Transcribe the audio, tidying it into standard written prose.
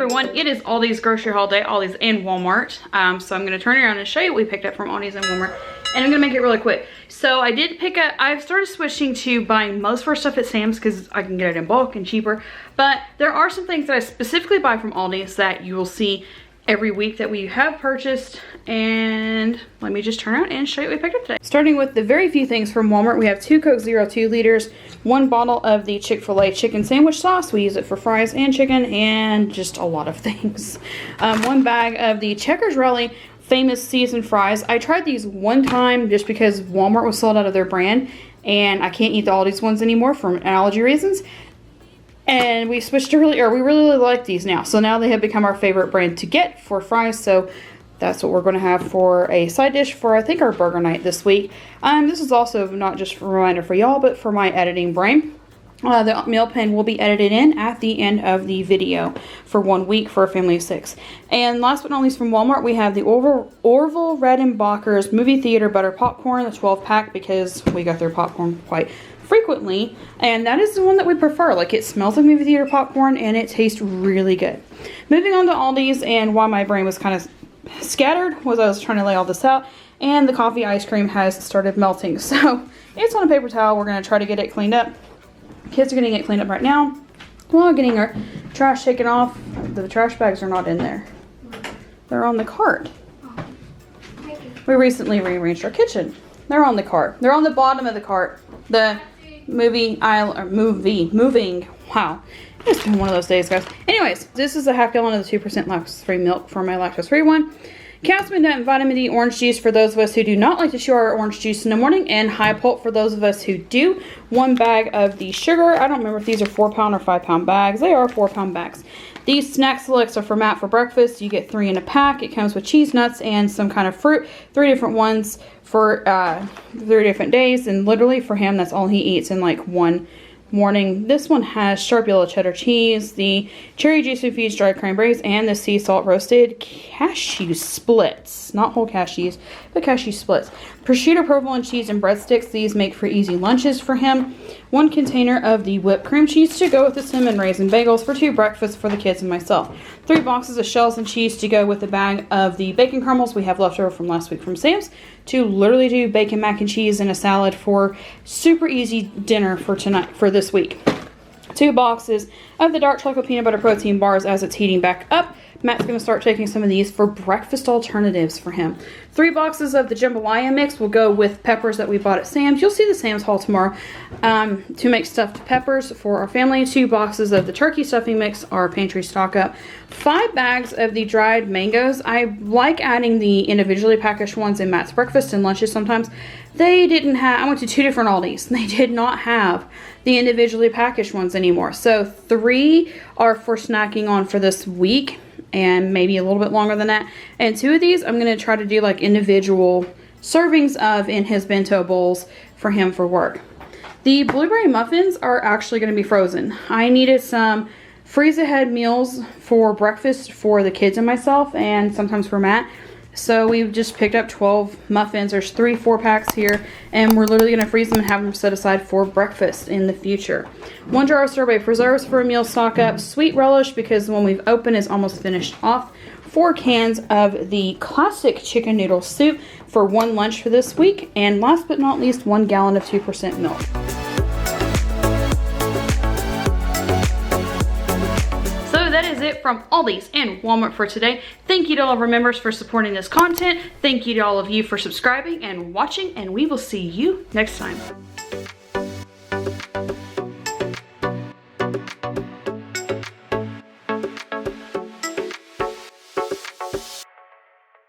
everyone, it is Aldi's grocery haul day, Aldi's and Walmart. So I'm gonna turn around and show you what we picked up from Aldi's and Walmart, and I'm gonna make it really quick. So I did pick up, I've started switching to buying most of our stuff at Sam's because I can get it in bulk and cheaper, but there are some things that I specifically buy from Aldi's that you will see every week that we have purchased, and let me just turn around and show you what we picked up today. Starting with the very few things from Walmart, we have 2 Coke Zero 2 liters, 1 bottle of the Chick-fil-A chicken sandwich sauce. We use it for fries and chicken and just a lot of things. 1 bag of the Checkers Rally famous seasoned fries. I tried these one time just because Walmart was sold out of their brand and I can't eat the Aldi's ones anymore for allergy reasons. And we switched to we really like these now. So now they have become our favorite brand to get for fries. So that's what we're going to have for a side dish for, I think, our burger night this week. This is also not just a reminder for y'all, but for my editing brain. The meal plan will be edited in at the end of the video for 1 week for a family of 6. And last but not least from Walmart, we have the Orville Redenbacher's movie theater butter popcorn, the 12 pack, because we got their popcorn quite frequently, and that is the one that we prefer. Like, it smells like movie theater popcorn and it tastes really good. Moving on to Aldi's, and why my brain was kind of scattered was I was trying to lay all this out, and the coffee ice cream has started melting, so it's on a paper towel. We're going to try to get it cleaned up. Kids are getting it cleaned up right now while getting our trash taken off. The trash bags are not in there, they're on the cart. We recently rearranged our kitchen. They're on the cart. They're on the bottom of the cart. The moving. Wow. It's been one of those days, guys. Anyways, this is a half gallon of the 2% lactose-free milk for my lactose-free one. Calcium and vitamin D orange juice for those of us who do not like to chew our orange juice in the morning, and high pulp for those of us who do. 1 bag of the sugar. I don't remember if these are 4-pound or 5-pound bags. They are 4-pound bags. These snack selects are for Matt for breakfast. You get 3 in a pack. It comes with cheese, nuts, and some kind of fruit. 3 different ones for 3 different days, and literally for him, that's all he eats in like one morning. This one has sharp yellow cheddar cheese, the cherry juice infused dried cranberries, and the sea salt roasted cashew splits. Not whole cashews, but cashew splits. Prosciutto, provolone cheese, and breadsticks. These make for easy lunches for him. 1 container of the whipped cream cheese to go with the cinnamon raisin bagels for 2 breakfasts for the kids and myself. 3 boxes of shells and cheese to go with the bag of the bacon crumbles we have left over from last week from Sam's, to literally do bacon mac and cheese and a salad for super easy dinner for tonight, for this week. 2 boxes of the dark chocolate peanut butter protein bars as it's heating back up. Matt's going to start taking some of these for breakfast alternatives for him. 3 boxes of the jambalaya mix will go with peppers that we bought at Sam's. You'll see the Sam's haul tomorrow to make stuffed peppers for our family. 2 boxes of the turkey stuffing mix, our pantry stock up. 5 bags of the dried mangoes. I like adding the individually packaged ones in Matt's breakfast and lunches sometimes. They didn't have, I went to 2 different Aldi's. They did not have the individually packaged ones anymore. So 3 are for snacking on for this week, and maybe a little bit longer than that. And 2 of these I'm going to try to do like individual servings of in his bento bowls for him for work. The blueberry muffins are actually going to be frozen. I needed some freeze ahead meals for breakfast for the kids and myself, and sometimes for Matt. So we've just picked up 12 muffins. There's 3 4-packs here, and we're literally going to freeze them and have them set aside for breakfast in the future. 1 jar of sorbet preserves for a meal stock up. Sweet relish, because the one we've opened is almost finished off. 4 cans of the classic chicken noodle soup for 1 lunch for this week. And last but not least, 1 gallon of 2% milk. That is it from Aldi's and Walmart for today. Thank you to all of our members for supporting this content. Thank you to all of you for subscribing and watching, and we will see you next time.